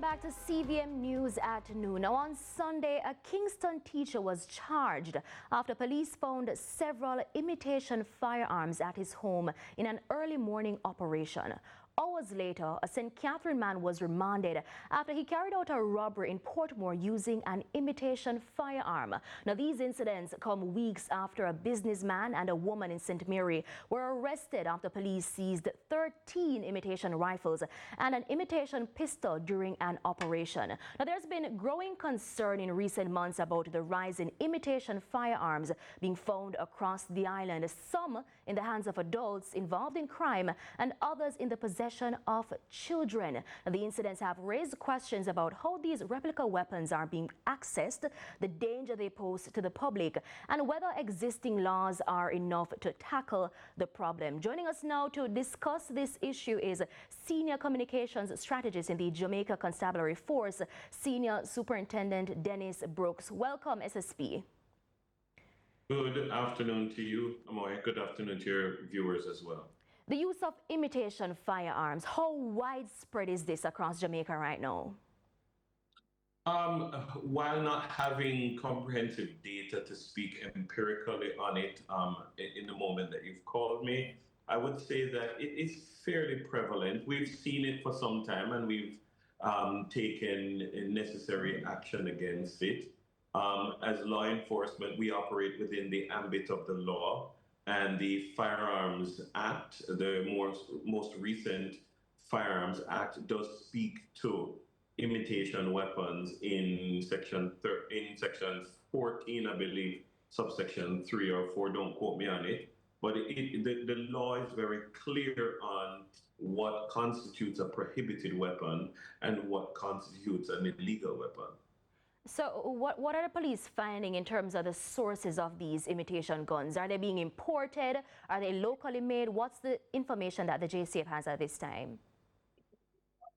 back to CVM News at noon. Now on Sunday, a Kingston teacher was charged after police found several imitation firearms at his home in an early morning operation. Hours later, a St. Catherine man was remanded after he carried out a robbery in Portmore using an imitation firearm. Now, these incidents come weeks after a businessman and a woman in St. Mary were arrested after police seized 13 imitation rifles and an imitation pistol during an operation. Now, there's been growing concern in recent months about the rise in imitation firearms being found across the island, some in the hands of adults involved in crime and others in the possession of children. The incidents have raised questions about how these replica weapons are being accessed, the danger they pose to the public, and whether existing laws are enough to tackle the problem. Joining us now to discuss this issue is Senior Communications Strategist in the Jamaica Constabulary Force, Senior Superintendent Dennis Brooks. Welcome, SSP. Good afternoon to you, Amoy. Good afternoon to your viewers as well. The use of imitation firearms, how widespread is this across Jamaica right now? While not having comprehensive data to speak empirically on it in the moment that you've called me, I would say that it is fairly prevalent. We've seen it for some time and we've taken necessary action against it. As law enforcement, we operate within the ambit of the law. And the Firearms Act, the most recent Firearms Act, does speak to imitation weapons in section 14, I believe, subsection 3 or 4. Don't quote me on it. But the law is very clear on what constitutes a prohibited weapon and what constitutes an illegal weapon. So what are the police finding in terms of the sources of these imitation guns? Are they being imported? Are they locally made? What's the information that the JCF has at this time?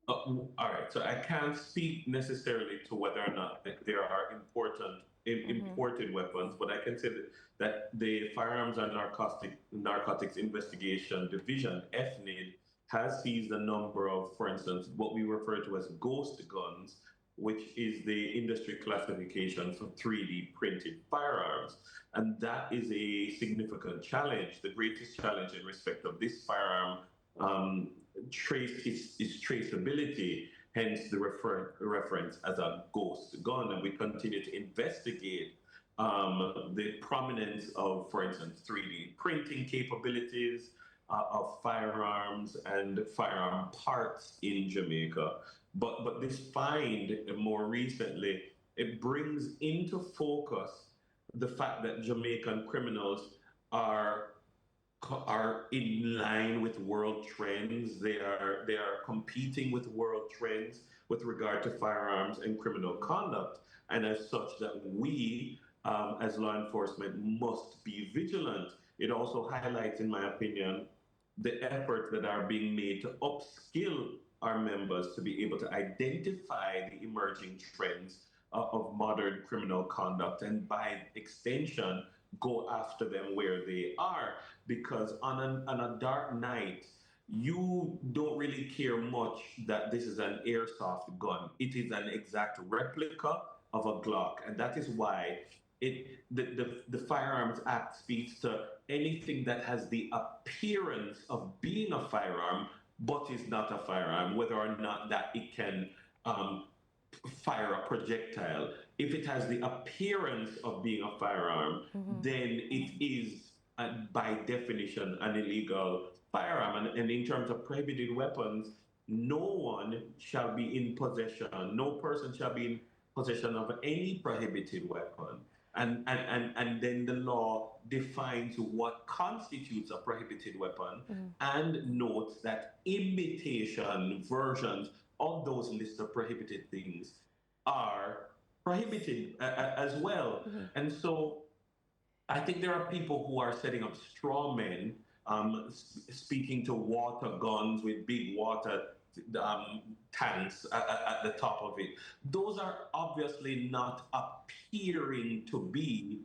All right, so I can't speak necessarily to whether or not there are imported weapons, but I can say that the Firearms and Narcotics Investigation Division, FNID, has seized a number of, for instance, what we refer to as ghost guns, which is the industry classification for 3D printed firearms. And that is a significant challenge. The greatest challenge in respect of this firearm is traceability, hence the reference as a ghost gun. And we continue to investigate the prominence of, for instance, 3D printing capabilities of firearms and firearm parts in Jamaica. But this find more recently, it brings into focus the fact that Jamaican criminals are in line with world trends. They are competing with world trends with regard to firearms and criminal conduct. And as such that we, as law enforcement, must be vigilant. It also highlights, in my opinion, the efforts that are being made to upskill our members to be able to identify the emerging trends of modern criminal conduct and by extension go after them where they are, because on a dark night you don't really care much that this is an airsoft gun. It is an exact replica of a Glock, and that is why the Firearms Act speaks to anything that has the appearance of being a firearm but is not a firearm, whether or not that it can fire a projectile. If it has the appearance of being a firearm, then it is, by definition, an illegal firearm. And in terms of prohibited weapons, no one shall be in possession, no person shall be in possession of any prohibited weapon. And then the law defines what constitutes a prohibited weapon and notes that imitation versions of those lists of prohibited things are prohibited as well. And so I think there are people who are setting up straw men, speaking to water guns with big water tanks at the top of it. Those are obviously not appearing to be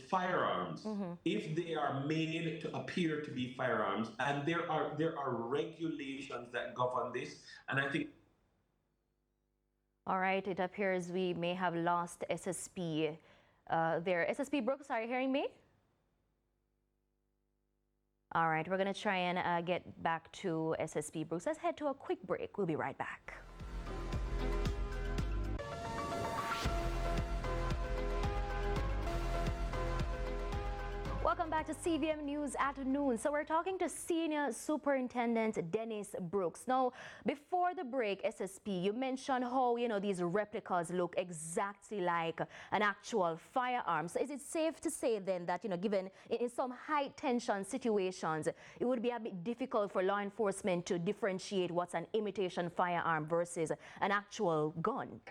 firearms. If they are made to appear to be firearms, and there are regulations that govern this, and I think All right, it appears we may have lost SSP there. SSP Brooks, are you hearing me? All right, we're going to try and get back to SSP Brooks. Let's head to a quick break. We'll be right back. Welcome back to CVM News at noon. So we're talking to Senior Superintendent Dennis Brooks. Now, before the break, SSP, you mentioned how, these replicas look exactly like an actual firearm. So is it safe to say then that, given in some high tension situations, it would be a bit difficult for law enforcement to differentiate what's an imitation firearm versus an actual gun?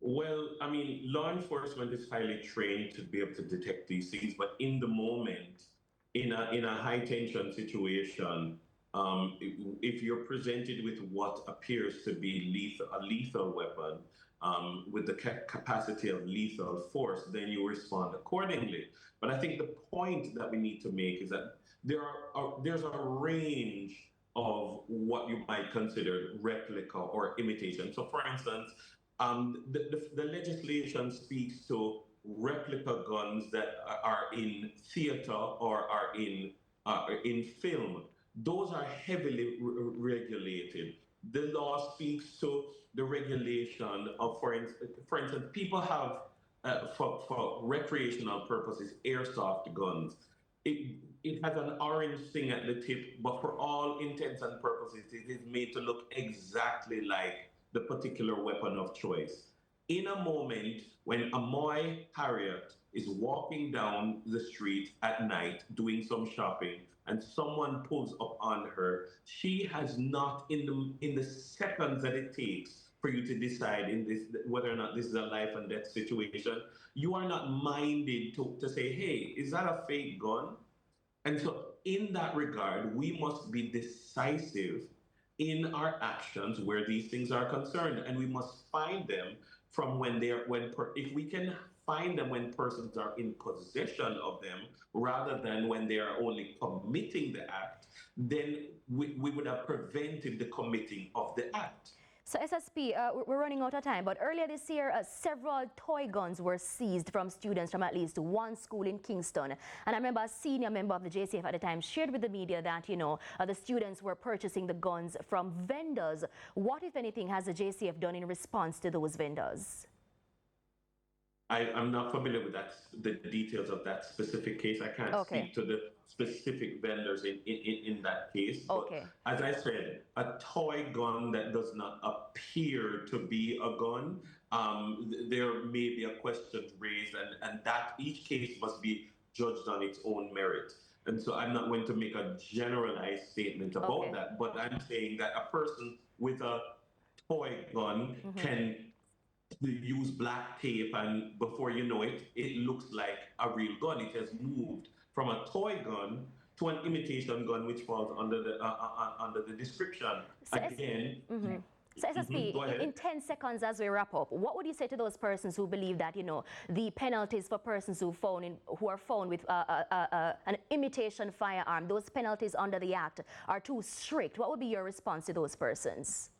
Well, I mean, law enforcement is highly trained to be able to detect these things, but in the moment, in a high tension situation, if you're presented with what appears to be a lethal weapon, with the capacity of lethal force, then you respond accordingly. But I think the point that we need to make is that there's a range of what you might consider replica or imitation. So, for instance, the legislation speaks to replica guns that are in theater or are in film. Those are heavily regulated. The law speaks to the regulation of, for instance, people have, for recreational purposes, airsoft guns. It has an orange thing at the tip, but for all intents and purposes, it is made to look exactly like the particular weapon of choice. In a moment when Amoy Harriet is walking down the street at night doing some shopping and someone pulls up on her, she has not, in the seconds that it takes for you to decide in this whether or not this is a life and death situation, you are not minded to say, hey, is that a fake gun? And so in that regard, we must be decisive in our actions where these things are concerned, and we must find them from if we can find them when persons are in possession of them rather than when they are only committing the act, then we would have prevented the committing of the act. So SSP, we're running out of time, but earlier this year, several toy guns were seized from students from at least one school in Kingston. And I remember a senior member of the JCF at the time shared with the media that, the students were purchasing the guns from vendors. What, if anything, has the JCF done in response to those vendors? I'm not familiar with the details of that specific case. I can't speak to the specific vendors in that case. But as I said, a toy gun that does not appear to be a gun, there may be a question raised, and that each case must be judged on its own merit. And so I'm not going to make a generalized statement about that, but I'm saying that a person with a toy gun can use black tape, and before you know it, it looks like a real gun. It has moved from a toy gun to an imitation gun, which falls under the description. So So SSP, in 10 seconds as we wrap up, what would you say to those persons who believe that, the penalties for persons who are found with an imitation firearm, those penalties under the Act are too strict? What would be your response to those persons?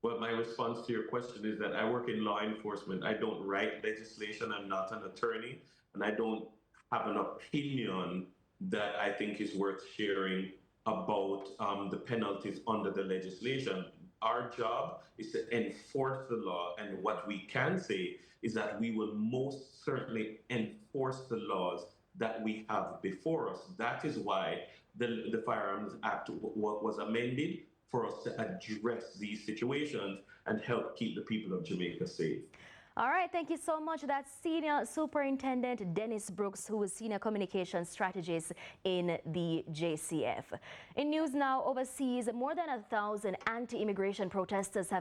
Well, my response to your question is that I work in law enforcement. I don't write legislation. I'm not an attorney, and I don't have an opinion that I think is worth sharing about the penalties under the legislation. Our job is to enforce the law, and what we can say is that we will most certainly enforce the laws that we have before us. That is why the Firearms Act was amended, for us to address these situations and help keep the people of Jamaica safe. All right, thank you so much. That's Senior Superintendent Dennis Brooks, who is Senior Communications Strategist in the JCF. In news now overseas, more than 1,000 anti-immigration protesters have